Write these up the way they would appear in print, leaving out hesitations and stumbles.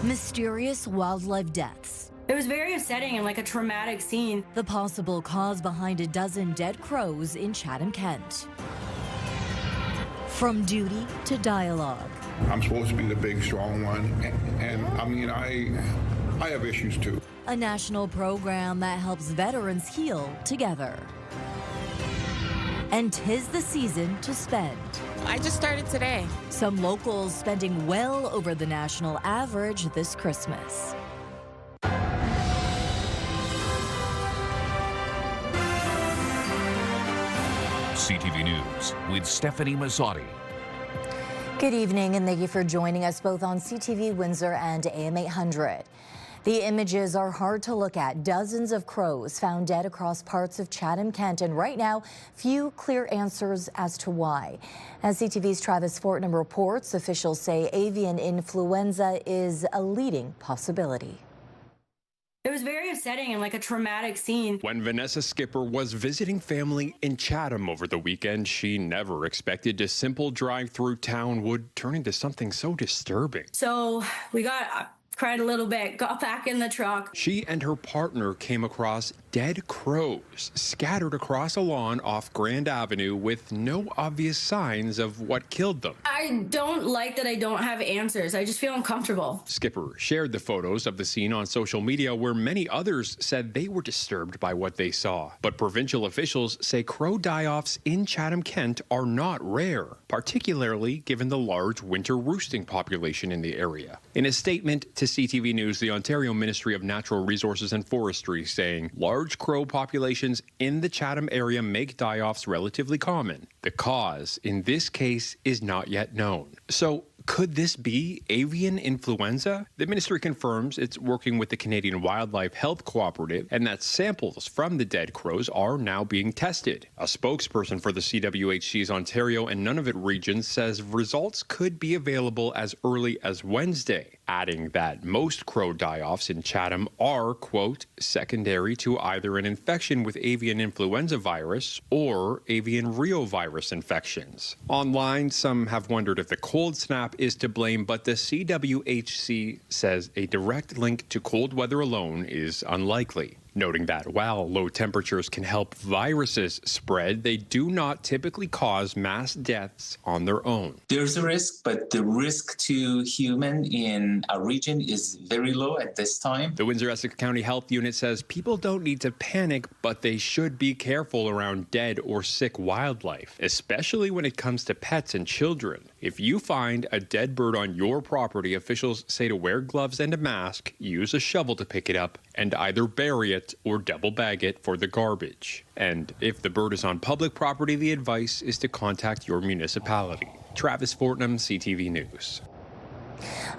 Mysterious wildlife deaths. It was very upsetting and like a traumatic scene. The possible cause behind a dozen dead crows in Chatham-Kent. From duty to dialogue. I'm supposed to be the big, strong one, and I mean, I have issues too. A national program that helps veterans heal together. And 'tis the season to spend. I just started today. Some locals spending well over the national average this Christmas. CTV News with Stefanie Masotti. Good evening and thank you for joining us both on CTV Windsor and AM 800. The images are hard to look at. Dozens of crows found dead across parts of Chatham-Kent, and right now, few clear answers as to why. As CTV's Travis Fortnum reports, officials say avian influenza is a leading possibility. It was very upsetting and like a traumatic scene. When Vanessa Skipper was visiting family in Chatham over the weekend, she never expected a simple drive through town would turn into something so disturbing. So we cried a little bit, got back in the truck. She and her partner came across dead crows scattered across a lawn off Grand Avenue with no obvious signs of what killed them. I don't like that I don't have answers. I just feel uncomfortable. Skipper shared the photos of the scene on social media where many others said they were disturbed by what they saw. But provincial officials say crow die-offs in Chatham-Kent are not rare, particularly given the large winter roosting population in the area. In a statement to CTV News, the Ontario Ministry of Natural Resources and Forestry saying large crow populations in the Chatham area make die-offs relatively common. The cause, in this case, is not yet known. So, could this be avian influenza? The ministry confirms it's working with the Canadian Wildlife Health Cooperative and that samples from the dead crows are now being tested. A spokesperson for the CWHC's Ontario and Nunavut regions says results could be available as early as Wednesday, adding that most crow die-offs in Chatham are, quote, secondary to either an infection with avian influenza virus or avian reovirus infections. Online, some have wondered if the cold snap is to blame, but the CWHC says a direct link to cold weather alone is unlikely, noting that while low temperatures can help viruses spread, they do not typically cause mass deaths on their own. There's a risk, but the risk to human in our region is very low at this time. The Windsor-Essex County Health Unit says people don't need to panic, but they should be careful around dead or sick wildlife, especially when it comes to pets and children. If you find a dead bird on your property, officials say to wear gloves and a mask, use a shovel to pick it up, and either bury it or double bag it for the garbage. And if the bird is on public property, the advice is to contact your municipality. Travis Fortnum, CTV News.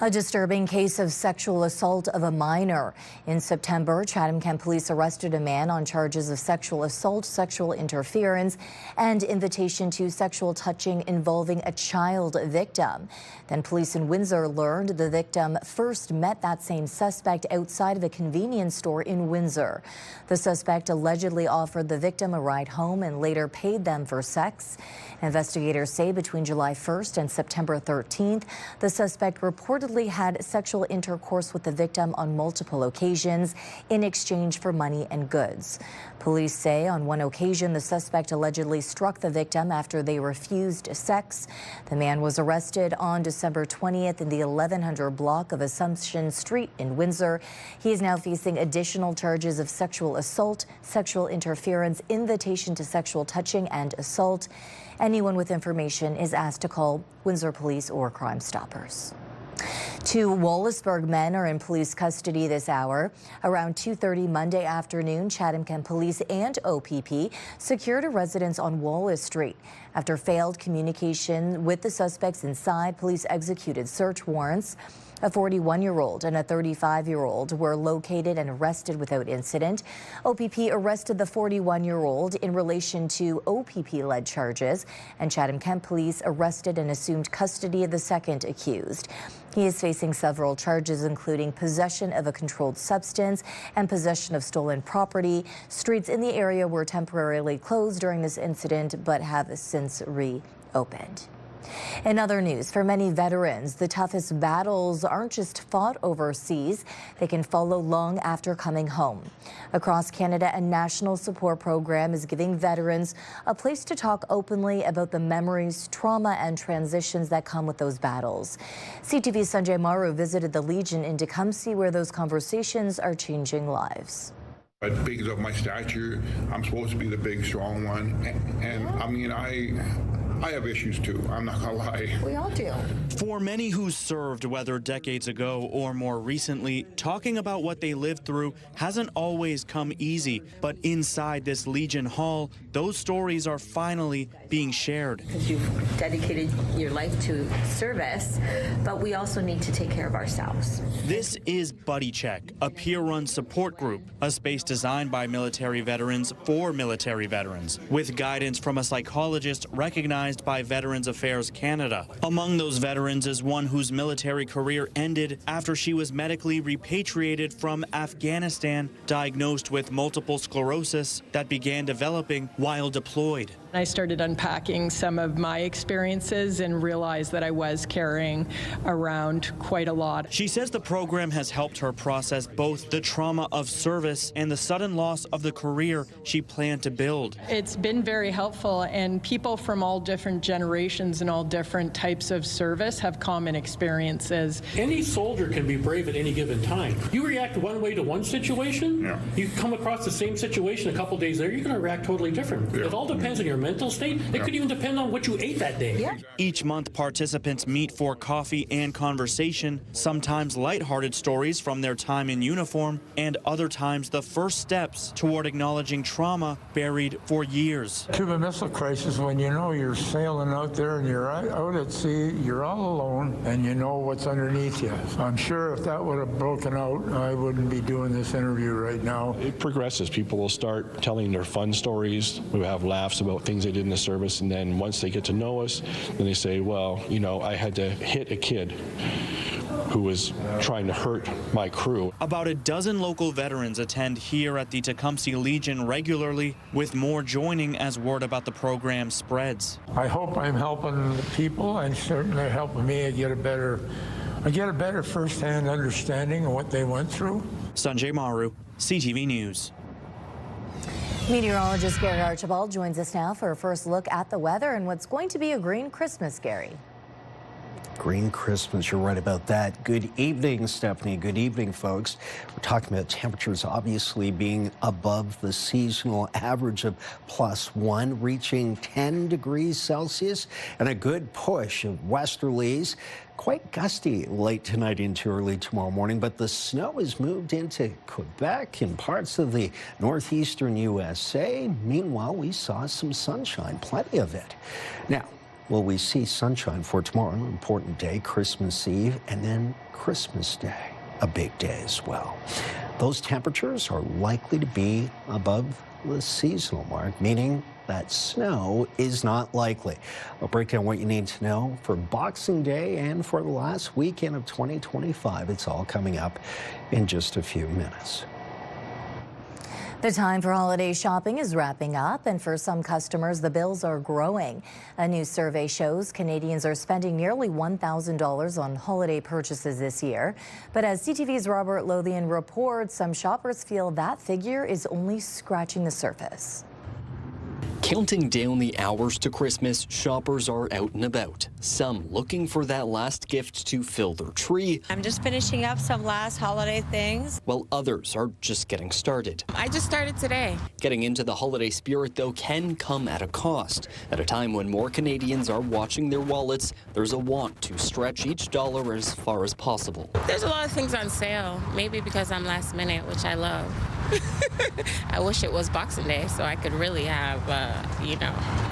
A disturbing case of sexual assault of a minor. In September, Chatham-Kent police arrested a man on charges of sexual assault, sexual interference, and invitation to sexual touching involving a child victim. Then police in Windsor learned the victim first met that same suspect outside of a convenience store in Windsor. The suspect allegedly offered the victim a ride home and later paid them for sex. Investigators say between July 1st and September 13th, the suspect reportedly had sexual intercourse with the victim on multiple occasions in exchange for money and goods. Police say on one occasion the suspect allegedly struck the victim after they refused sex. The man was arrested on December 20th in the 1100 block of Assumption Street in Windsor. He is now facing additional charges of sexual assault, sexual interference, invitation to sexual touching, and assault. Anyone with information is asked to call Windsor Police or Crime Stoppers. Two Wallaceburg men are in police custody this hour. Around 2:30 Monday afternoon, Chatham-Kent Police and OPP secured a residence on Wallace Street. After failed communication with the suspects inside, police executed search warrants. A 41-year-old and a 35-year-old were located and arrested without incident. OPP arrested the 41-year-old in relation to OPP-led charges, and Chatham-Kent Police arrested and assumed custody of the second accused. He is facing several charges, including possession of a controlled substance and possession of stolen property. Streets in the area were temporarily closed during this incident, but have since reopened. In other news, for many veterans, the toughest battles aren't just fought overseas. They can follow long after coming home. Across Canada, a national support program is giving veterans a place to talk openly about the memories, trauma, and transitions that come with those battles. CTV's Sanjay Maru visited the Legion in Tecumseh, where those conversations are changing lives. But because of my stature, I'm supposed to be the big, strong one. And I mean, I have issues too. I'm not gonna lie. We all do. For many who served, whether decades ago or more recently, talking about what they lived through hasn't always come easy. But inside this Legion Hall, those stories are finally being shared. Because you've dedicated your life to service, but we also need to take care of ourselves. This is Buddy Check, a peer-run support group, a space designed by military veterans for military veterans, with guidance from a psychologist recognized by Veterans Affairs Canada. Among those veterans is one whose military career ended after she was medically repatriated from Afghanistan, diagnosed with multiple sclerosis that began developing while deployed. I started unpacking some of my experiences and realized that I was carrying around quite a lot. She says the program has helped her process both the trauma of service and the sudden loss of the career she planned to build. It's been very helpful, and people from all different generations and all different types of service have common experiences. Any soldier can be brave at any given time. You react one way to one situation, you come across the same situation a couple days later, you're going to react totally different. It all depends on your mental state. It could even depend on what you ate that day. Each month, participants meet for coffee and conversation, sometimes lighthearted stories from their time in uniform, and other times the first steps toward acknowledging trauma buried for years. Cuban Missile Crisis, when you know you're sailing out there and you're out at sea, you're all alone, and you know what's underneath you. So I'm sure if that would have broken out, I wouldn't be doing this interview right now. It progresses. People will start telling their fun stories. We have laughs about things they did in the service, and then once they get to know us, then they say, well, you know, I had to hit a kid who was trying to hurt my crew. About a dozen local veterans attend here at the Tecumseh Legion regularly, with more joining as word about the program spreads. I hope I'm helping the people, and certainly helping me to get a better first-hand understanding of what they went through. Sanjay Maru, CTV News. Meteorologist Gary Archibald joins us now for a first look at the weather and what's going to be a green Christmas, Gary. Green Christmas, you're right about that. Good evening, Stephanie. Good evening, folks. We're talking about temperatures obviously being above the seasonal average of +1, reaching 10 degrees Celsius, and a good push of westerlies. Quite gusty late tonight into early tomorrow morning, but the snow has moved into Quebec and parts of the northeastern USA. Meanwhile, we saw some sunshine, plenty of it. Now, will we see sunshine for tomorrow? An important day, Christmas Eve, and then Christmas Day, a big day as well. Those temperatures are likely to be above the seasonal mark, meaning that snow is not likely. I'll break down what you need to know for Boxing Day and for the last weekend of 2025. It's all coming up in just a few minutes. The time for holiday shopping is wrapping up, and for some customers, the bills are growing. A new survey shows Canadians are spending nearly $1,000 on holiday purchases this year. But as CTV's Robert Lothian reports, some shoppers feel that figure is only scratching the surface. Counting down the hours to Christmas, shoppers are out and about. Some looking for that last gift to fill their tree. I'm just finishing up some last holiday things. While others are just getting started. I just started today. Getting into the holiday spirit, though, can come at a cost. At a time when more Canadians are watching their wallets, there's a want to stretch each dollar as far as possible. There's a lot of things on sale, maybe because I'm last minute, which I love. I wish it was Boxing Day so I could really have,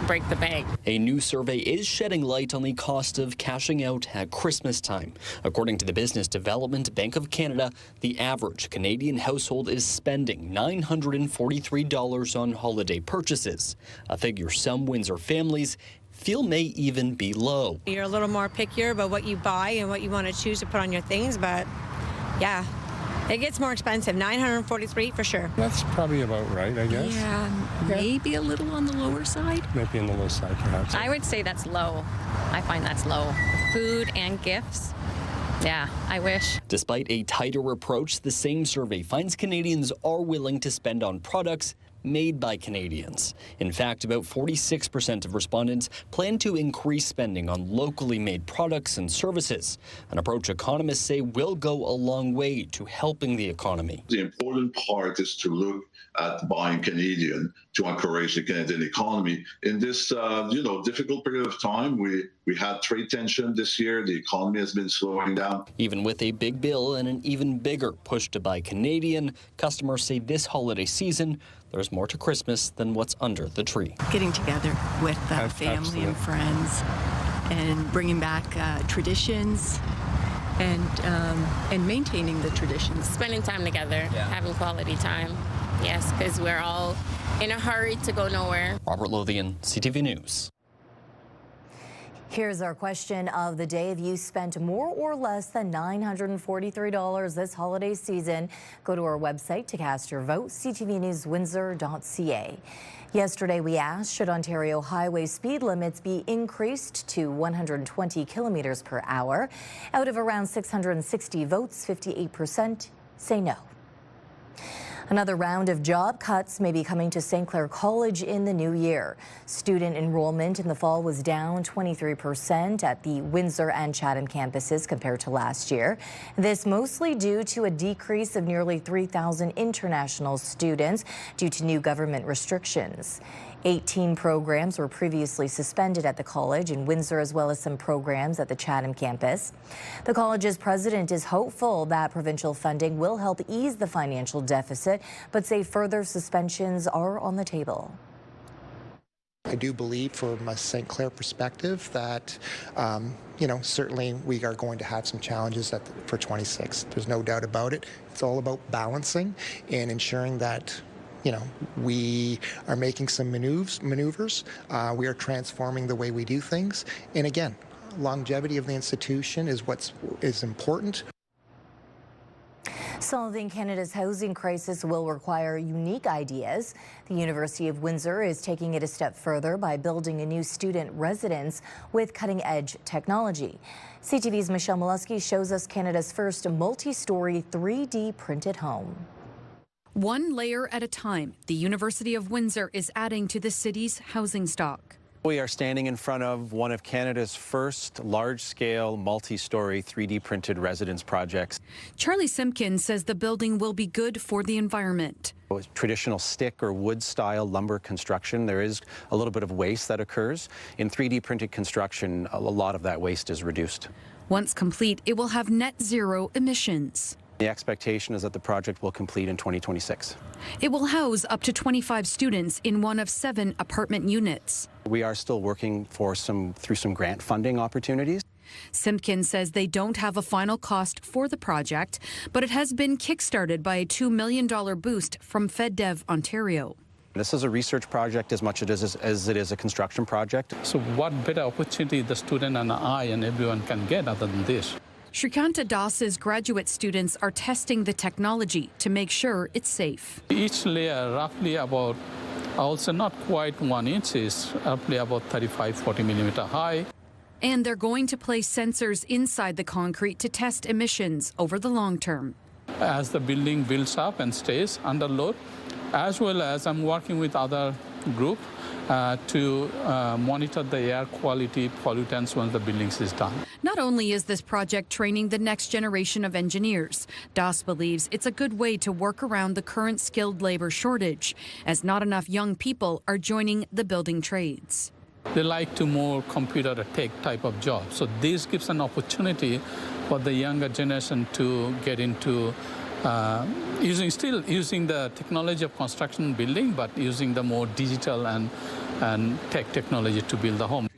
break the bank. A new survey is shedding light on the cost of cashing out at Christmas time. According to the Business Development Bank of Canada, the average Canadian household is spending $943 on holiday purchases, a figure some Windsor families feel may even be low. You're a little more pickier about what you buy and what you want to choose to put on your things, but yeah, It gets more expensive, $943 for sure. That's probably about right, I guess. Yeah, maybe a little on the lower side. Maybe on the low side, perhaps. I would say that's low. I find that's low. Food and gifts. Yeah, I wish. Despite a tighter approach, the same survey finds Canadians are willing to spend on products made by Canadians. In fact, about 46% of respondents plan to increase spending on locally made products and services, an approach economists say will go a long way to helping the economy. The important part is to look at buying Canadian to encourage the Canadian economy. In this difficult period of time, we had trade tension this year. The economy has been slowing down. Even with a big bill and an even bigger push to buy Canadian, customers say this holiday season there's more to Christmas than what's under the tree. Getting together with family and friends and bringing back traditions and maintaining the traditions. Spending time together, having quality time. Yes, because we're all in a hurry to go nowhere. Robert Lothian, CTV News. Here's our question of the day. Have you spent more or less than $943 this holiday season? Go to our website to cast your vote, ctvnewswindsor.ca. Yesterday we asked, should Ontario highway speed limits be increased to 120 kilometers per hour? Out of around 660 votes, 58% say no. Another round of job cuts may be coming to St. Clair College in the new year. Student enrollment in the fall was down 23% at the Windsor and Chatham campuses compared to last year. This mostly due to a decrease of nearly 3,000 international students due to new government restrictions. 18 programs were previously suspended at the college in Windsor, as well as some programs at the Chatham campus. The college's president is hopeful that provincial funding will help ease the financial deficit, but say further suspensions are on the table. I do believe from a St. Clair perspective that, certainly we are going to have some challenges for 26. There's no doubt about it. It's all about balancing and ensuring that we are making some maneuvers. We are transforming the way we do things. And again, longevity of the institution is what is important. Solving Canada's housing crisis will require unique ideas. The University of Windsor is taking it a step further by building a new student residence with cutting-edge technology. CTV's Michelle Molesky shows us Canada's first multi-story 3D printed home. One layer at a time, the University of Windsor is adding to the city's housing stock. We are standing in front of one of Canada's first large-scale, multi-story 3D printed residence projects. Charlie Simpkins says the building will be good for the environment. With traditional stick or wood-style lumber construction, there is a little bit of waste that occurs. In 3D printed construction, a lot of that waste is reduced. Once complete, it will have net zero emissions. The expectation is that the project will complete in 2026. It will house up to 25 students in one of 7 apartment units. We are still working through some grant funding opportunities. Simpkins says they don't have a final cost for the project, but it has been kickstarted by a $2 million boost from FedDev Ontario. This is a research project as much as it is a construction project. So what better opportunity the student and I and everyone can get other than this? Shrikanta Das's graduate students are testing the technology to make sure it's safe. Each layer roughly about, also not quite 1 inch, is roughly about 35-40 millimeter high. And they're going to place sensors inside the concrete to test emissions over the long term. As the building builds up and stays under load, as well as I'm working with other group to monitor the air quality pollutants once the buildings is done. Not only is this project training the next generation of engineers, Das believes it's a good way to work around the current skilled labor shortage, as not enough young people are joining the building trades. They like to more computer tech type of jobs. So this gives an opportunity for the younger generation to get into still using the technology of construction building, but using the more digital and tech technology to build the home.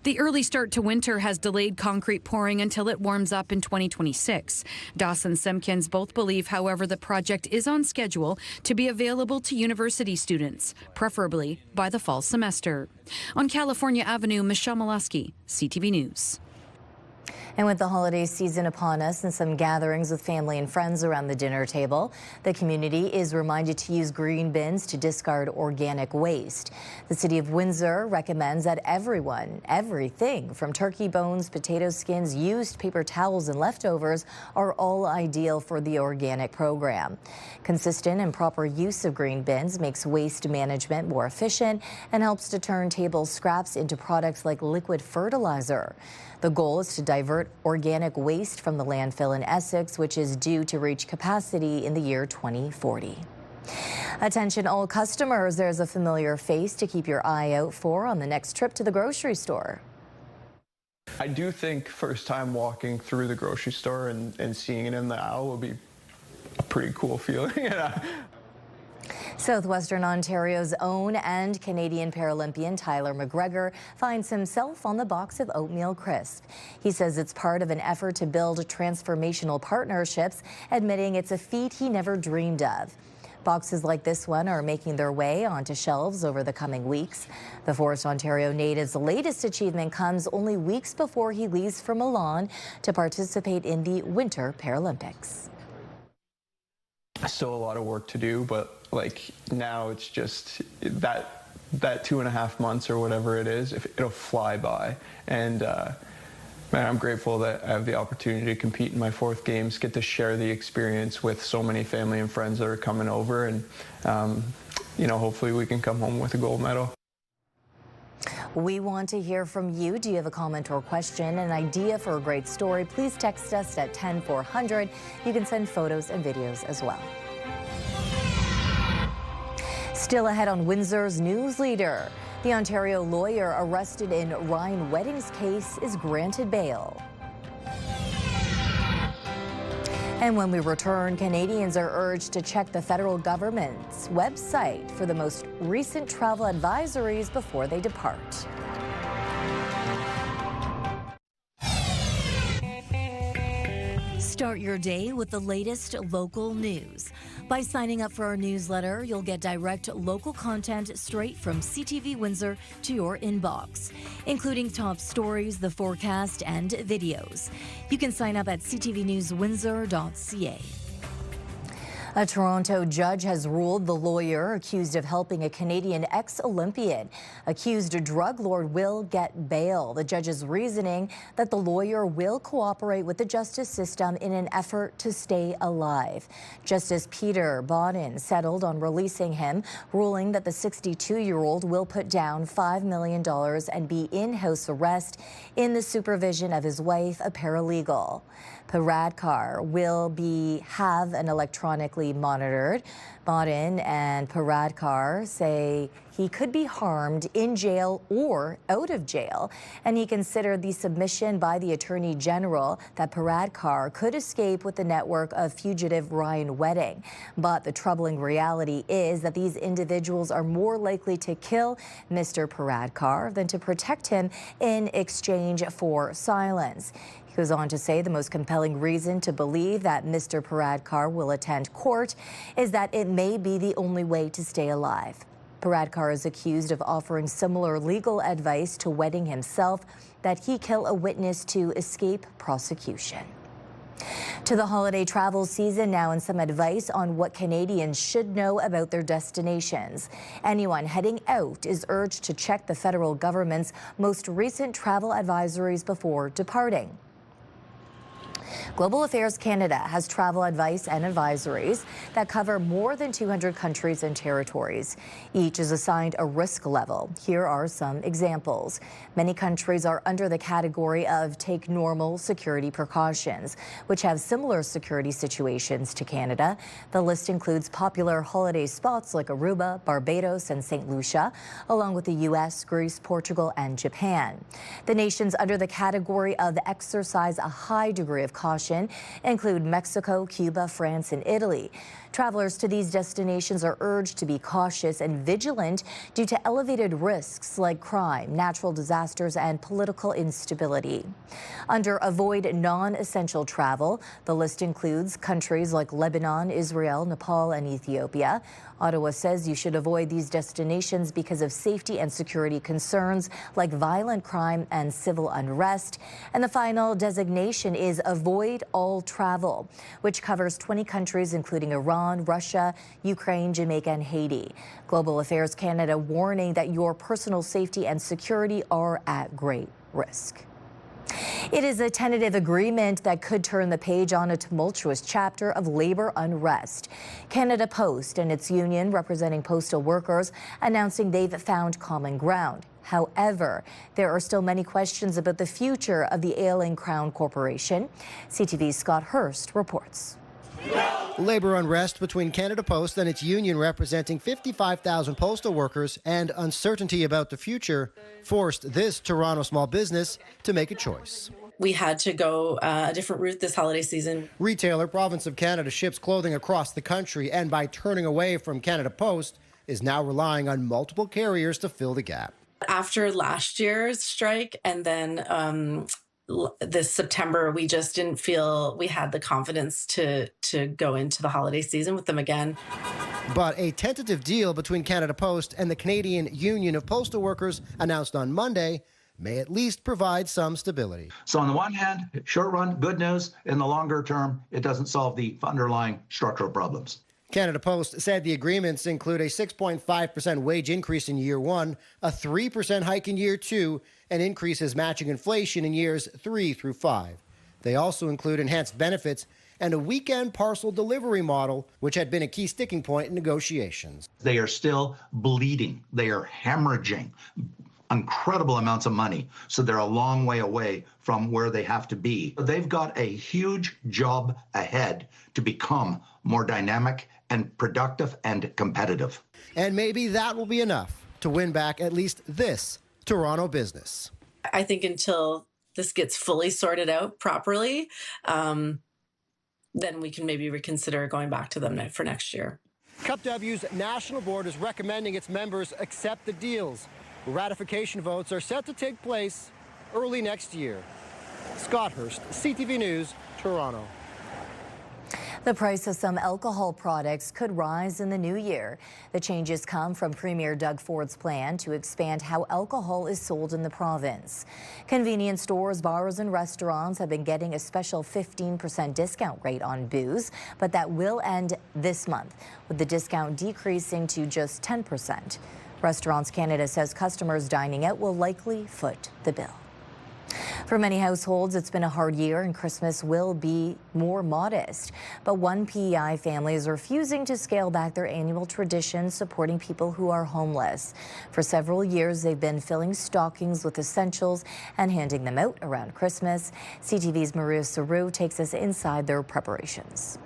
The early start to winter has delayed concrete pouring until it warms up in 2026. Das and Simpkins both believe, however, the project is on schedule to be available to university students, preferably by the fall semester. On California Avenue, Michelle Molesky, CTV News. And with the holiday season upon us and some gatherings with family and friends around the dinner table, the community is reminded to use green bins to discard organic waste. The City of Windsor recommends that everything from turkey bones, potato skins, used paper towels and leftovers are all ideal for the organic program. Consistent and proper use of green bins makes waste management more efficient and helps to turn table scraps into products like liquid fertilizer. The goal is to divert organic waste from the landfill in Essex, which is due to reach capacity in the year 2040. Attention all customers, there's a familiar face to keep your eye out for on the next trip to the grocery store. I do think first time walking through the grocery store and seeing it in the aisle will be a pretty cool feeling. Southwestern Ontario's own and Canadian Paralympian Tyler McGregor finds himself on the box of oatmeal crisp. He says it's part of an effort to build transformational partnerships, admitting it's a feat he never dreamed of. Boxes like this one are making their way onto shelves over the coming weeks. The Forest Ontario native's latest achievement comes only weeks before he leaves for Milan to participate in the Winter Paralympics. Still a lot of work to do, but like now it's just that 2.5 months or whatever it is, it'll fly by. And man, I'm grateful that I have the opportunity to compete in my 4th games, get to share the experience with so many family and friends that are coming over, and you know, hopefully we can come home with a gold medal. We want to hear from you. Do you have a comment or question, an idea for a great story? Please text us at 10400. You can send photos and videos as well. Still ahead on Windsor's news leader, the Ontario lawyer arrested in Ryan Wedding's case is granted bail. And when we return, Canadians are urged to check the federal government's website for the most recent travel advisories before they depart. Start your day with the latest local news. By signing up for our newsletter, you'll get direct local content straight from CTV Windsor to your inbox, including top stories, the forecast, and videos. You can sign up at ctvnewswindsor.ca. A Toronto judge has ruled the lawyer accused of helping a Canadian ex-Olympian accused drug lord will get bail. The judge's reasoning that the lawyer will cooperate with the justice system in an effort to stay alive. Justice Peter Bodden settled on releasing him, ruling that the 62-year-old will put down $5 million and be in house arrest in the supervision of his wife, a paralegal. Paradkar will have an electronically monitored. Bodden and Paradkar say he could be harmed in jail or out of jail, and he considered the submission by the Attorney General that Paradkar could escape with the network of fugitive Ryan Wedding. But the troubling reality is that these individuals are more likely to kill Mr. Paradkar than to protect him in exchange for silence. He goes on to say the most compelling reason to believe that Mr. Paradkar will attend court is that it may be the only way to stay alive. Paradkar is accused of offering similar legal advice to Wedding himself, that he kill a witness to escape prosecution. To the holiday travel season now, and some advice on what Canadians should know about their destinations. Anyone heading out is urged to check the federal government's most recent travel advisories before departing. Global Affairs Canada has travel advice and advisories that cover more than 200 countries and territories. Each is assigned a risk level. Here are some examples. Many countries are under the category of take normal security precautions, which have similar security situations to Canada. The list includes popular holiday spots like Aruba, Barbados, and St. Lucia, along with the U.S., Greece, Portugal, and Japan. The nations under the category of exercise a high degree of caution include Mexico, Cuba, France, and Italy. Travelers to these destinations are urged to be cautious and vigilant due to elevated risks like crime, natural disasters, and political instability. Under avoid non-essential travel, the list includes countries like Lebanon, Israel, Nepal, and Ethiopia. Ottawa says you should avoid these destinations because of safety and security concerns like violent crime and civil unrest. And the final designation is avoid all travel, which covers 20 countries including Iran, Russia, Ukraine, Jamaica, and Haiti. Global Affairs Canada warning that your personal safety and security are at great risk. It is a tentative agreement that could turn the page on a tumultuous chapter of labor unrest. Canada Post and its union representing postal workers announcing they've found common ground. However, there are still many questions about the future of the ailing Crown Corporation. CTV's Scott Hurst reports. Labor unrest between Canada Post and its union representing 55,000 postal workers and uncertainty about the future forced this Toronto small business to make a choice. We had to go a different route this holiday season. Retailer Province of Canada ships clothing across the country, and by turning away from Canada Post, is now relying on multiple carriers to fill the gap. After last year's strike and then this September, we just didn't feel we had the confidence to go into the holiday season with them again. But a tentative deal between Canada Post and the Canadian Union of Postal Workers announced on Monday may at least provide some stability. So on the one hand, short run, good news. In the longer term, it doesn't solve the underlying structural problems. Canada Post said the agreements include a 6.5% wage increase in year one, a 3% hike in year two, and increases matching inflation in years 3 through 5. They also include enhanced benefits and a weekend parcel delivery model, which had been a key sticking point in negotiations. They are still bleeding. They are hemorrhaging incredible amounts of money. So they're a long way away from where they have to be. They've got a huge job ahead to become more dynamic and productive and competitive. And maybe that will be enough to win back at least this Toronto business. I think until this gets fully sorted out properly, then we can maybe reconsider going back to them for next year. CUPW's national board is recommending its members accept the deals. Ratification votes are set to take place early next year. Scott Hurst, CTV News, Toronto. The price of some alcohol products could rise in the new year. The changes come from Premier Doug Ford's plan to expand how alcohol is sold in the province. Convenience stores, bars, and restaurants have been getting a special 15% discount rate on booze, but that will end this month, with the discount decreasing to just 10%. Restaurants Canada says customers dining out will likely foot the bill. For many households, it's been a hard year and Christmas will be more modest. But one PEI family is refusing to scale back their annual tradition supporting people who are homeless. For several years, they've been filling stockings with essentials and handing them out around Christmas. CTV's Maria Saru takes us inside their preparations.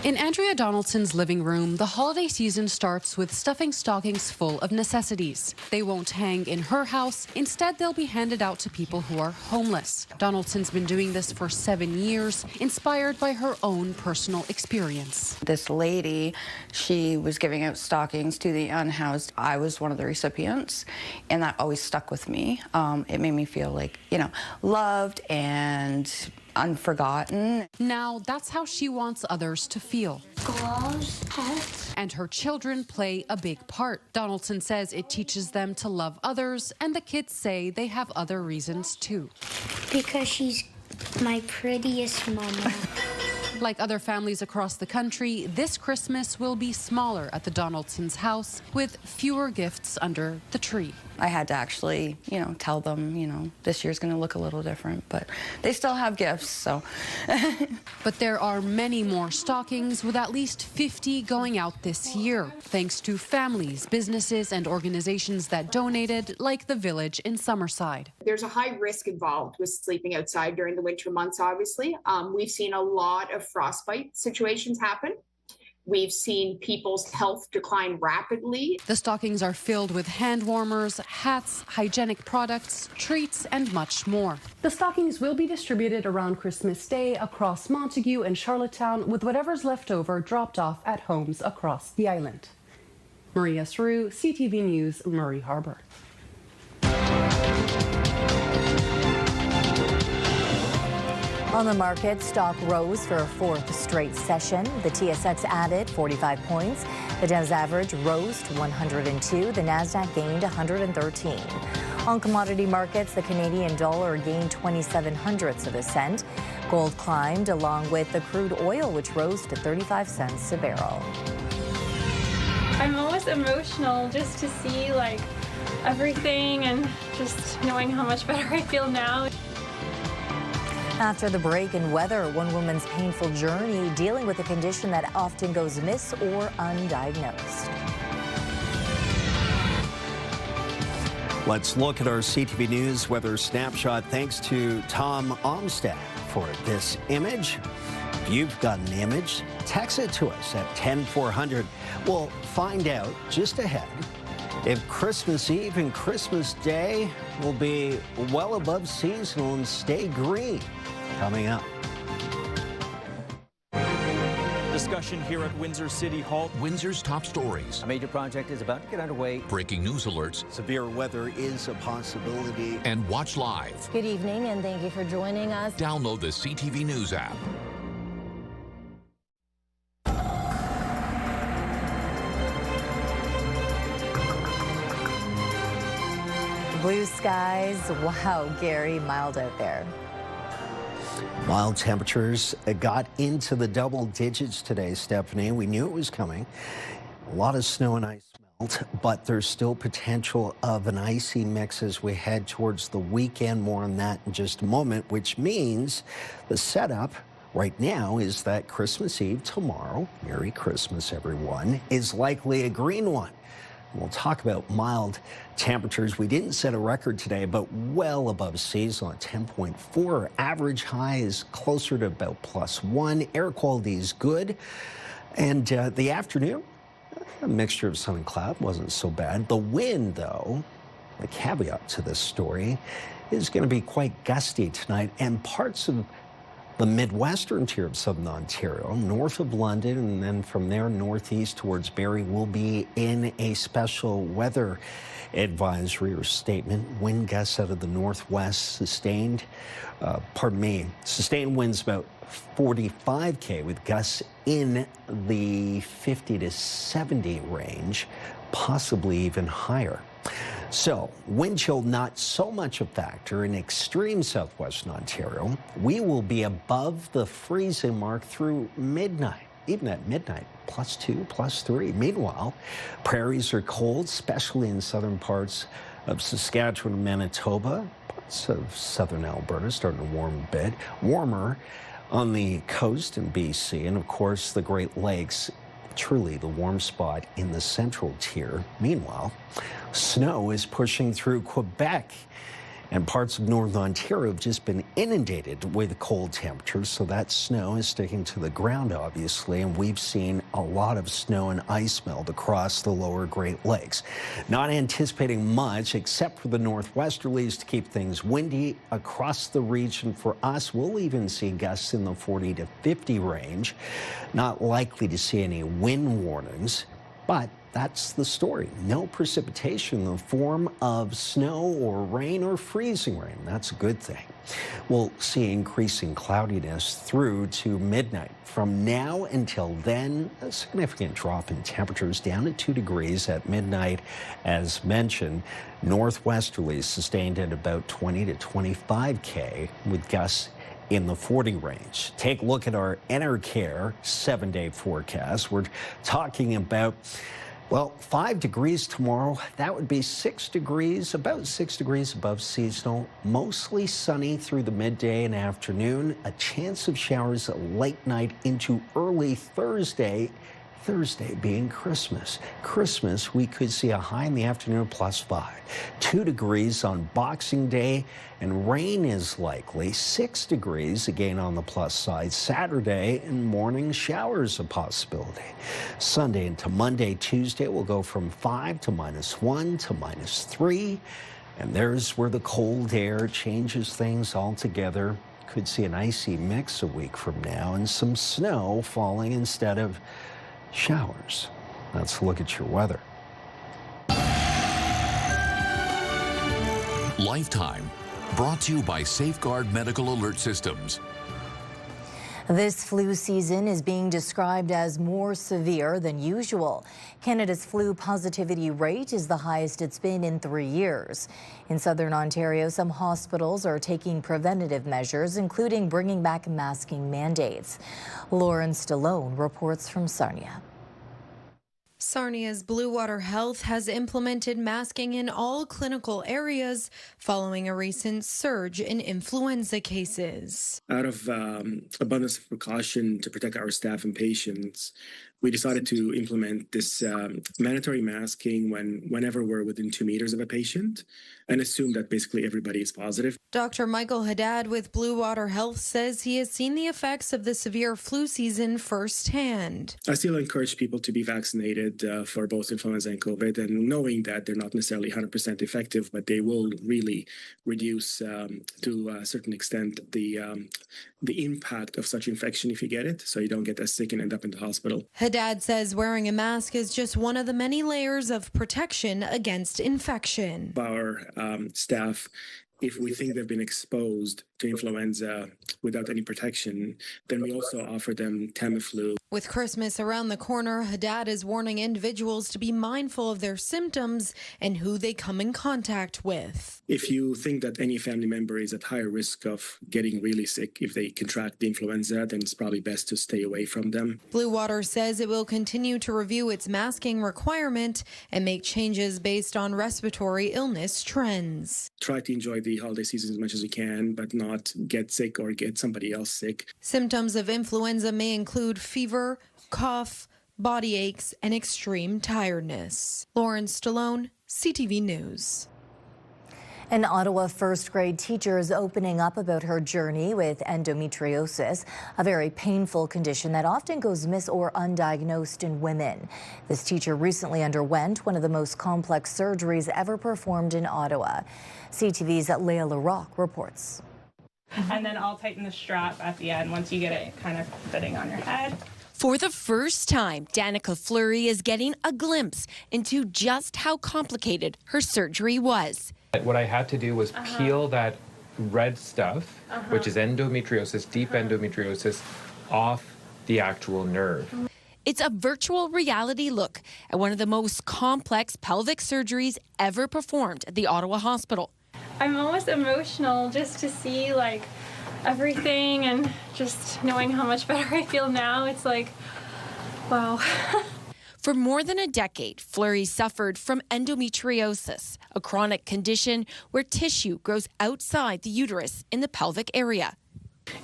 In Andrea Donaldson's living room, the holiday season starts with stuffing stockings full of necessities. They won't hang in her house. Instead, they'll be handed out to people who are homeless. Donaldson's been doing this for 7 years, inspired by her own personal experience. This lady, she was giving out stockings to the unhoused. I was one of the recipients, and that always stuck with me. It made me feel like, loved and unforgotten. Now, that's how she wants others to feel. Gloves, hats. And her children play a big part. Donaldson says it teaches them to love others, and the kids say they have other reasons too. Because she's my prettiest mama. Like other families across the country, this Christmas will be smaller at the Donaldsons' house with fewer gifts under the tree. I had to actually, tell them, this year's going to look a little different, but they still have gifts, so. But there are many more stockings, with at least 50 going out this year, thanks to families, businesses, and organizations that donated, like the Village in Summerside. There's a high risk involved with sleeping outside during the winter months, obviously. We've seen a lot of frostbite situations happen. We've seen people's health decline rapidly. The stockings are filled with hand warmers, hats, hygienic products, treats, and much more. The stockings will be distributed around Christmas Day across Montague and Charlottetown, with whatever's left over dropped off at homes across the island. Maria Sru, CTV News, Murray Harbour. On the market, stock rose for a fourth straight session. The TSX added 45 points. The Dow's average rose to 102. The Nasdaq gained 113. On commodity markets, the Canadian dollar gained 0.27 of a cent. Gold climbed along with the crude oil, which rose to 35 cents a barrel. I'm almost emotional just to see like everything and just knowing how much better I feel now. After the break in weather, one woman's painful journey dealing with a condition that often goes missed or undiagnosed. Let's look at our CTV News weather snapshot thanks to Tom Omstad for this image. If you've got an image, text it to us at 10400. We'll find out just ahead if Christmas Eve and Christmas Day will be well above seasonal and stay green. Coming up. Discussion here at Windsor City Hall. Windsor's top stories. A major project is about to get underway. Breaking news alerts. Severe weather is a possibility. And watch live. Good evening, and thank you for joining us. Download the CTV News app. Blue skies. Wow, Gary, mild out there. Mild temperatures got into the double digits today, Stefanie. We knew it was coming. A lot of snow and ice melt, but there's still potential of an icy mix as we head towards the weekend. More on that in just a moment, which means the setup right now is that Christmas Eve tomorrow, Merry Christmas everyone, is likely a green one. We'll talk about mild temperatures. We didn't set a record today, but well above seasonal at 10.4. Average high is closer to about +1. Air quality is good. And the afternoon, a mixture of sun and cloud, wasn't so bad. The wind, though, the caveat to this story, is going to be quite gusty tonight. And parts of the Midwestern tier of southern Ontario, north of London, and then from there northeast towards Barrie, will be in a special weather advisory or statement. Wind gusts out of the northwest, sustained winds about 45 km with gusts in the 50 to 70 range, possibly even higher. So, wind chill not so much a factor in extreme southwestern Ontario. We will be above the freezing mark through midnight, even at midnight, +2, +3. Meanwhile, prairies are cold, especially in southern parts of Saskatchewan and Manitoba. Parts of southern Alberta starting to warm a bit. Warmer on the coast in BC, and of course the Great Lakes, truly the warm spot in the central tier. Meanwhile, snow is pushing through Quebec, and parts of northern Ontario have just been inundated with cold temperatures, so that snow is sticking to the ground, obviously, and we've seen a lot of snow and ice melt across the lower Great Lakes. Not anticipating much, except for the northwesterlies to keep things windy across the region. For us, we'll even see gusts in the 40 to 50 range. Not likely to see any wind warnings, but that's the story. No precipitation in the form of snow or rain or freezing rain. That's a good thing. We'll see increasing cloudiness through to midnight. From now until then, a significant drop in temperatures down to 2 degrees at midnight. As mentioned, northwesterlies sustained at about 20 to 25 km with gusts in the 40 range. Take a look at our Enercare 7-day forecast. We're talking about, well, 5 degrees tomorrow. That would be 6 degrees, about 6 degrees above seasonal. Mostly sunny through the midday and afternoon. A chance of showers late night into early Thursday. Thursday being Christmas. Christmas, we could see a high in the afternoon of +5. 2 degrees on Boxing Day, and rain is likely. 6 degrees again on the plus side. Saturday and morning showers a possibility. Sunday into Monday, Tuesday will go from 5 to -1 to -3. And there's where the cold air changes things altogether. Could see an icy mix a week from now and some snow falling instead of showers. Let's look at your weather. Lifetime, brought to you by Safeguard Medical Alert Systems. This flu season is being described as more severe than usual. Canada's flu positivity rate is the highest it's been in 3 years. In southern Ontario, some hospitals are taking preventative measures, including bringing back masking mandates. Lauren Stallone reports from Sarnia. Sarnia's Blue Water Health has implemented masking in all clinical areas following a recent surge in influenza cases. Out of abundance of precaution to protect our staff and patients, we decided to implement this mandatory masking whenever we're within 2 meters of a patient and assume that basically everybody is positive. Dr. Michael Haddad with Blue Water Health says he has seen the effects of the severe flu season firsthand. I still encourage people to be vaccinated for both influenza and COVID, and knowing that they're not necessarily 100% effective, but they will really reduce to a certain extent the impact of such infection if you get it, so you don't get as sick and end up in the hospital. Haddad says wearing a mask is just one of the many layers of protection against infection. Our staff, if we think they've been exposed to influenza without any protection, then we also offer them Tamiflu. With Christmas around the corner, Haddad is warning individuals to be mindful of their symptoms and who they come in contact with. If you think that any family member is at higher risk of getting really sick if they contract the influenza, then it's probably best to stay away from them. Blue Water says it will continue to review its masking requirement and make changes based on respiratory illness trends. Try to enjoy the holiday season as much as you can, but not get sick or get somebody else sick. Symptoms of influenza may include fever, cough, body aches, and extreme tiredness. Lauren Stallone, CTV News. An Ottawa first grade teacher is opening up about her journey with endometriosis, a very painful condition that often goes missed or undiagnosed in women. This teacher recently underwent one of the most complex surgeries ever performed in Ottawa. CTV's Leah LaRocque reports. And then I'll tighten the strap at the end once you get it kind of fitting on your head. For the first time, Danica Fleury is getting a glimpse into just how complicated her surgery was. What I had to do was peel that red stuff, which is endometriosis, deep endometriosis, off the actual nerve. It's a virtual reality look at one of the most complex pelvic surgeries ever performed at the Ottawa Hospital. I'm almost emotional just to see like everything and just knowing how much better I feel now. It's like, wow. For more than a decade, Fleury suffered from endometriosis, a chronic condition where tissue grows outside the uterus in the pelvic area.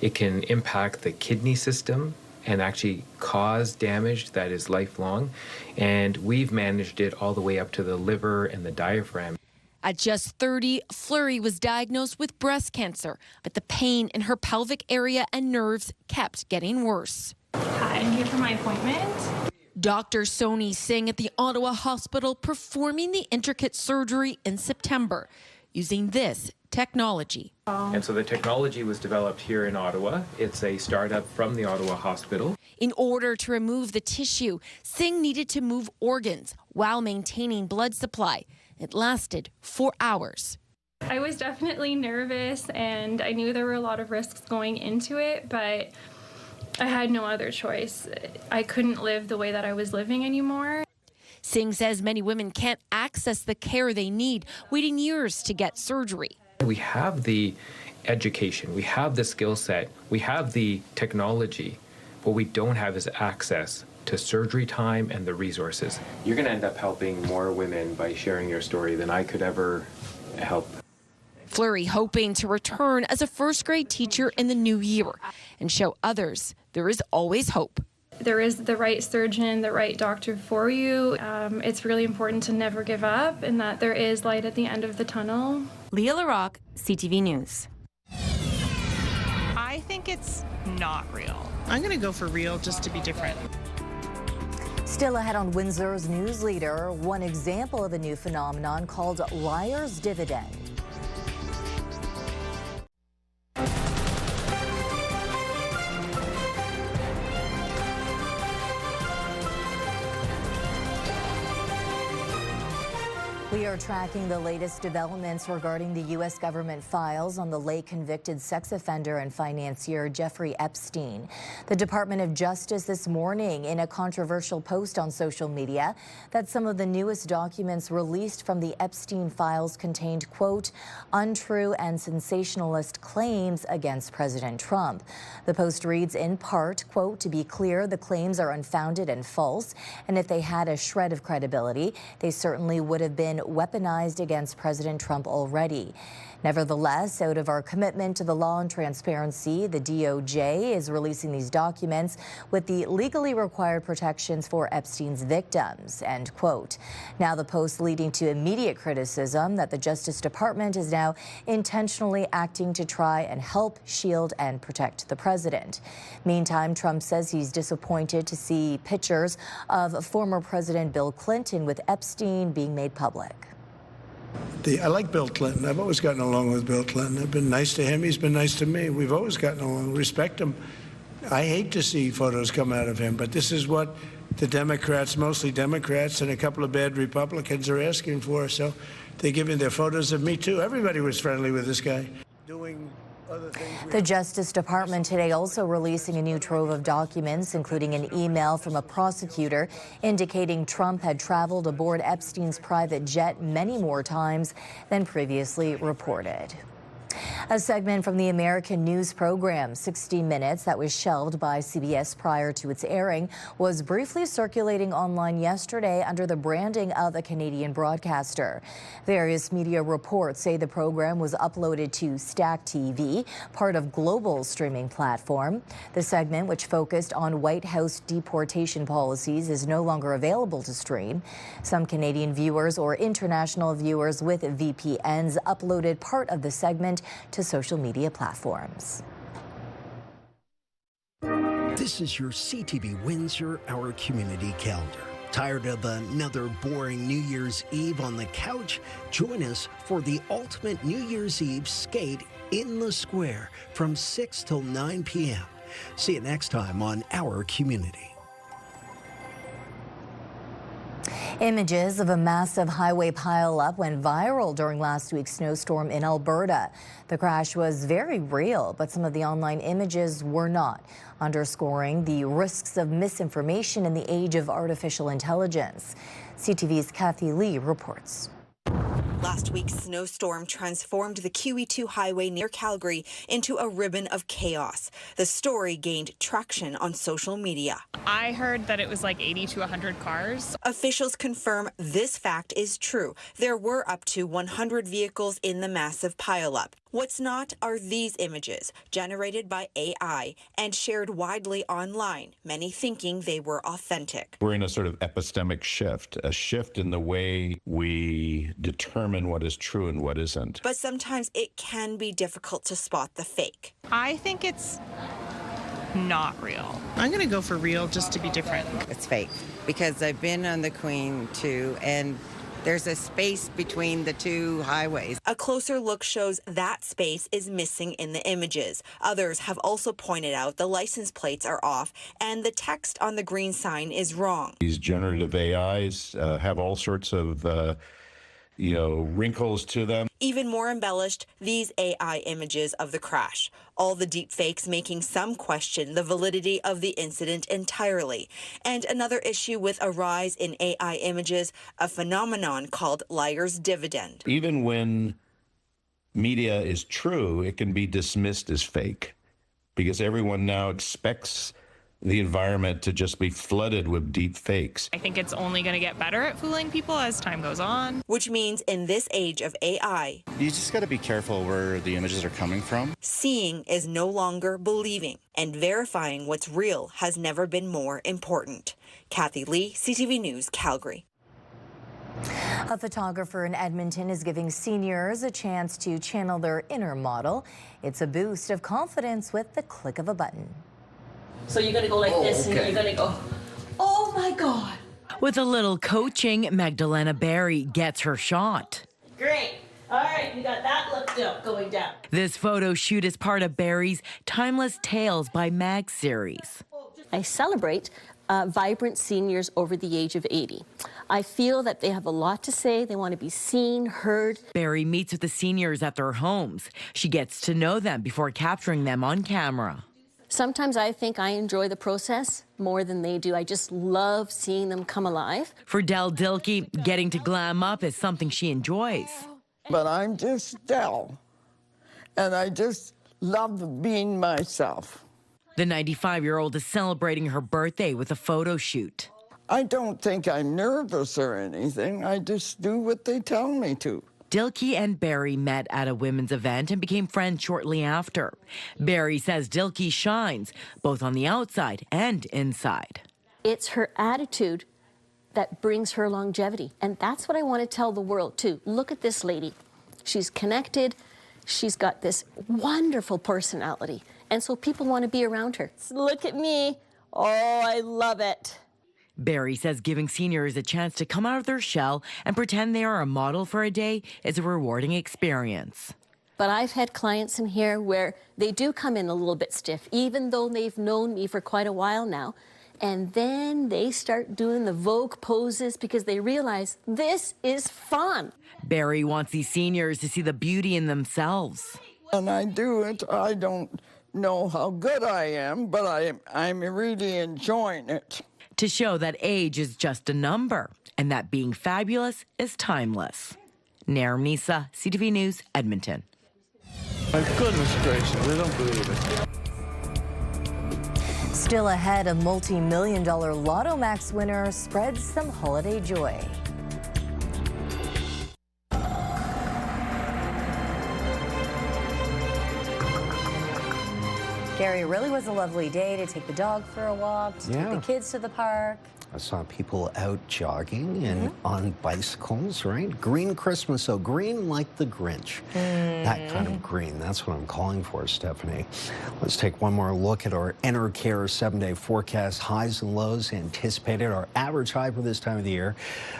It can impact the kidney system and actually cause damage that is lifelong. And we've managed it all the way up to the liver and the diaphragm. At just 30, Fleury was diagnosed with breast cancer, but the pain in her pelvic area and nerves kept getting worse. Hi, I'm here for my appointment. Dr. Soni Singh at the Ottawa Hospital performing the intricate surgery in September using this technology. And so the technology was developed here in Ottawa. It's a startup from the Ottawa Hospital. In order to remove the tissue, Singh needed to move organs while maintaining blood supply. It lasted 4 hours. I was definitely nervous and I knew there were a lot of risks going into it, but I had no other choice. I couldn't live the way that I was living anymore. Singh says many women can't access the care they need, waiting years to get surgery. We have the education, we have the skill set, we have the technology. What we don't have is access to surgery time and the resources. You're going to end up helping more women by sharing your story than I could ever help. Fleury hoping to return as a first grade teacher in the new year and show others there is always hope. there is the right surgeon, the right doctor for you. It's really important to never give up and that there is light at the end of the tunnel. Leah LaRocque, CTV News. I think it's not real. I'm going to go for real just to be different. Still ahead on Windsor's News Leader, one example of a new phenomenon called liar's dividend. We are tracking the latest developments regarding the U.S. government files on the late convicted sex offender and financier Jeffrey Epstein. The Department of Justice this morning in a controversial post on social media that some of the newest documents released from the Epstein files contained, quote, untrue and sensationalist claims against President Trump. The post reads in part, quote, to be clear, the claims are unfounded and false, and if they had a shred of credibility, they certainly would have been weaponized against President Trump already. Nevertheless, out of our commitment to the law and transparency, the DOJ is releasing these documents with the legally required protections for Epstein's victims, end quote. Now the post leading to immediate criticism that the Justice Department is now intentionally acting to try and help shield and protect the president. Meantime, Trump says he's disappointed to see pictures of former President Bill Clinton with Epstein being made public. I like Bill Clinton. I've always gotten along with Bill Clinton. I've been nice to him. He's been nice to me. We've always gotten along. Respect him. I hate to see photos come out of him, but this is what the Democrats, mostly Democrats, and a couple of bad Republicans are asking for. So they're giving their photos of me, too. Everybody was friendly with this guy. The Justice Department today also releasing a new trove of documents, including an email from a prosecutor indicating Trump had traveled aboard Epstein's private jet many more times than previously reported. A segment from the American news program 60 Minutes that was shelved by CBS prior to its airing was briefly circulating online yesterday under the branding of a Canadian broadcaster. Various media reports say the program was uploaded to Stack TV, part of Global's streaming platform. The segment, which focused on White House deportation policies, is no longer available to stream. Some Canadian viewers or international viewers with VPNs uploaded part of the segment to social media platforms. This is your CTV Windsor, our community calendar. Tired of another boring New Year's Eve on the couch? Join us for the ultimate New Year's Eve skate in the square from 6 till 9 p.m. See you next time on Our Community. Images of a massive highway pileup went viral during last week's snowstorm in Alberta. The crash was very real, but some of the online images were not, underscoring the risks of misinformation in the age of artificial intelligence. CTV's Kathy Lee reports. Last week's snowstorm transformed the QE2 highway near Calgary into a ribbon of chaos. The story gained traction on social media. I heard that it was like 80 to 100 cars. Officials confirm this fact is true. There were up to 100 vehicles in the massive pileup. What's not are these images, generated by AI and shared widely online, many thinking they were authentic. We're in a sort of epistemic shift, a shift in the way we determine what is true and what isn't. But sometimes it can be difficult to spot the fake. I think it's not real. I'm going to go for real just to be different. It's fake because I've been on the Queen too, and there's a space between the two highways. A closer look shows that space is missing in the images. Others have also pointed out the license plates are off and the text on the green sign is wrong. These generative AIs have all sorts of wrinkles to them. Even more embellished, these AI images of the crash. All the deep fakes making some question the validity of the incident entirely. And another issue with a rise in AI images, a phenomenon called liar's dividend. Even when media is true, it can be dismissed as fake because everyone now expects the environment to just be flooded with deep fakes. I think it's only going to get better at fooling people as time goes on. Which means in this age of AI, you just got to be careful where the images are coming from. Seeing is no longer believing, and verifying what's real has never been more important. Kathy Lee, CTV News, Calgary. A photographer in Edmonton is giving seniors a chance to channel their inner model. It's a boost of confidence with the click of a button. So you're going to go like this, and you're going to go, oh my God. With a little coaching, Magdalena Barry gets her shot. Great. All right, we got that look going down. This photo shoot is part of Barry's Timeless Tales by Mag series. I celebrate vibrant seniors over the age of 80. I feel that they have a lot to say. They want to be seen, heard. Barry meets with the seniors at their homes. She gets to know them before capturing them on camera. Sometimes I think I enjoy the process more than they do. I just love seeing them come alive. For Del Dilkey, getting to glam up is something she enjoys. But I'm just Del, and I just love being myself. The 95-year-old is celebrating her birthday with a photo shoot. I don't think I'm nervous or anything. I just do what they tell me to. Dilkey and Barry met at a women's event and became friends shortly after. Barry says Dilkey shines both on the outside and inside. It's her attitude that brings her longevity. And that's what I want to tell the world, too. Look at this lady. She's connected. She's got this wonderful personality. And so people want to be around her. Look at me. Oh, I love it. Barry says giving seniors a chance to come out of their shell and pretend they are a model for a day is a rewarding experience. But I've had clients in here where they do come in a little bit stiff, even though they've known me for quite a while now. And then they start doing the Vogue poses because they realize this is fun. Barry wants these seniors to see the beauty in themselves. And I do it. I don't know how good I am, but I'm really enjoying it. To show that age is just a number and that being fabulous is timeless. Nair Misa, CTV News, Edmonton. My goodness gracious, I don't believe it. Still ahead, a multi-million-dollar Lotto Max winner spreads some holiday joy. Gary, it really was a lovely day to take the dog for a walk, to take the kids to the park. I saw people out jogging and on bicycles, right? Green Christmas, so green like the Grinch. That kind of green, that's what I'm calling for, Stefanie. Let's take one more look at our EnerCare 7-day forecast. Highs and lows anticipated. Our average high for this time of the year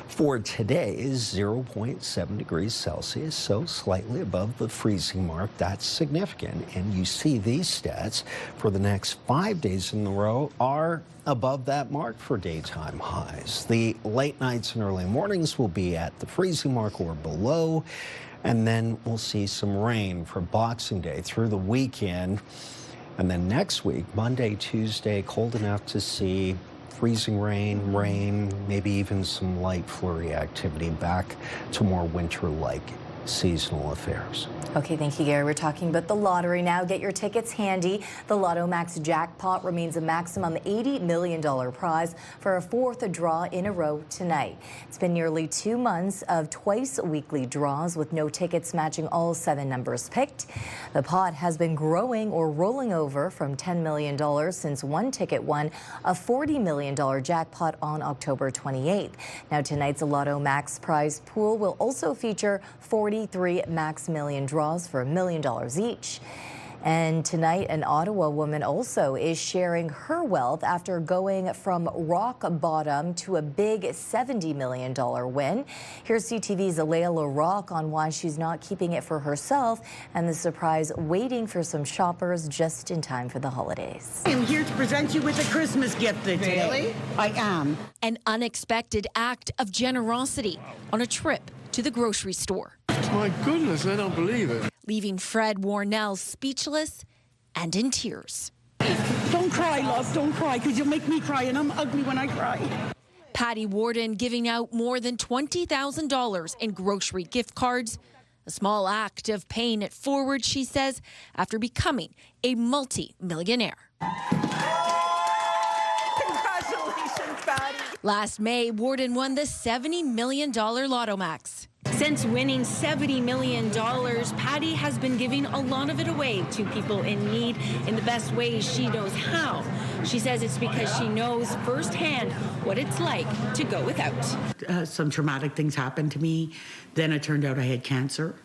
for today is 0.7 degrees Celsius, so slightly above the freezing mark. That's significant. And you see these stats for the next 5 days in a row are above that mark for daytime highs. The late nights and early mornings will be at the freezing mark or below, and then we'll see some rain for Boxing Day through the weekend. And then next week, Monday, Tuesday, cold enough to see freezing rain, maybe even some light flurry activity, back to more winter-like seasonal affairs. Okay, thank you, Gary. We're talking about the lottery now. Get your tickets handy. The Lotto Max jackpot remains a maximum $80 million prize for a fourth draw in a row tonight. It's been nearly 2 months of twice-weekly draws with no tickets matching all 7 numbers picked. The pot has been growing or rolling over from $10 million since one ticket won a $40 million jackpot on October 28th. Now, tonight's Lotto Max prize pool will also feature 43 max million draws for $1 million each. And tonight, an Ottawa woman also is sharing her wealth after going from rock bottom to a big $70 million win. Here's CTV's Layla Rock on why she's not keeping it for herself and the surprise waiting for some shoppers just in time for the holidays. I'm here to present you with a Christmas gift today. Really? I am. An unexpected act of generosity on a trip to the grocery store. My goodness, I don't believe it. Leaving Fred Warnell speechless and in tears. Don't cry, love, don't cry, because you'll make me cry, and I'm ugly when I cry. Patty Warden giving out more than $20,000 in grocery gift cards. A small act of paying it forward, she says, after becoming a multi-millionaire. Patty. Last May, Warden won the $70 million Lotto Max. Since winning $70 million, Patty has been giving a lot of it away to people in need in the best ways she knows how. She says it's because she knows firsthand what it's like to go without. Some traumatic things happened to me. Then it turned out I had cancer.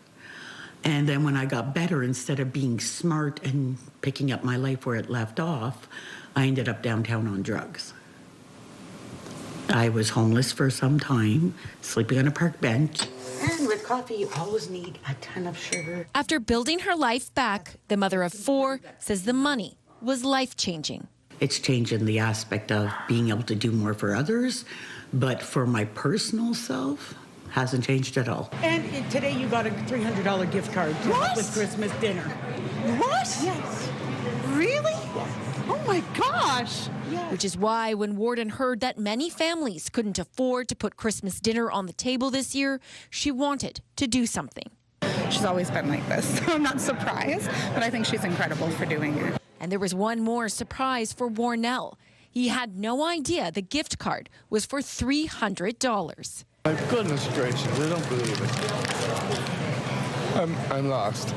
And then when I got better, instead of being smart and picking up my life where it left off, I ended up downtown on drugs. I was homeless for some time, sleeping on a park bench. And with coffee, you always need a ton of sugar. After building her life back, the mother of 4 says the money was life-changing. It's changing the aspect of being able to do more for others, but for my personal self, hasn't changed at all. And today you got a $300 gift card to help with Christmas dinner. What? Yes. Really? Oh my gosh. Which is why when Warden heard that many families couldn't afford to put Christmas dinner on the table this year, she wanted to do something. She's always been like this, so I'm not surprised, but I think she's incredible for doing it. And there was one more surprise for Warnell. He had no idea the gift card was for $300. My goodness gracious, I don't believe it. I'm lost.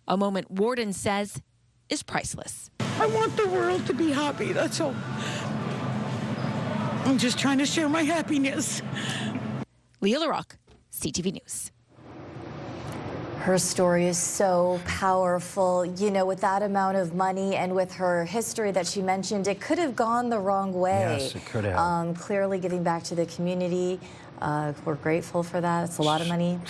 A moment Warden says is priceless. I want the world to be happy, that's all. I'm just trying to share my happiness. Leah LaRocque, CTV News. Her story is so powerful. You know, with that amount of money and with her history that she mentioned, it could have gone the wrong way. Yes, it could have. Clearly giving back to the community. We're grateful for that. It's a lot of money.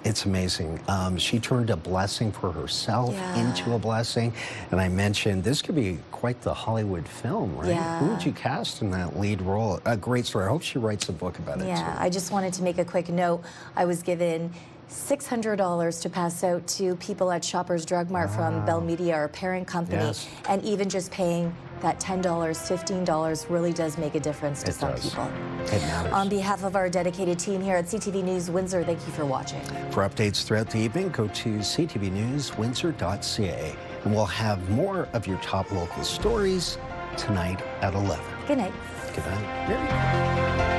It's amazing. She turned a blessing for herself into a blessing. And I mentioned this could be quite the Hollywood film, right? Yeah. Who would you cast in that lead role? A great story. I hope she writes a book about it, too. I just wanted to make a quick note. I was given $600 to pass out to people at Shoppers Drug Mart from Bell Media, our parent company. And even just paying that $10, $15 really does make a difference to some people. It matters. On behalf of our dedicated team here at CTV News Windsor, thank you for watching. For updates throughout the evening, go to ctvnewswindsor.ca. And we'll have more of your top local stories tonight at 11. Good night. Good night.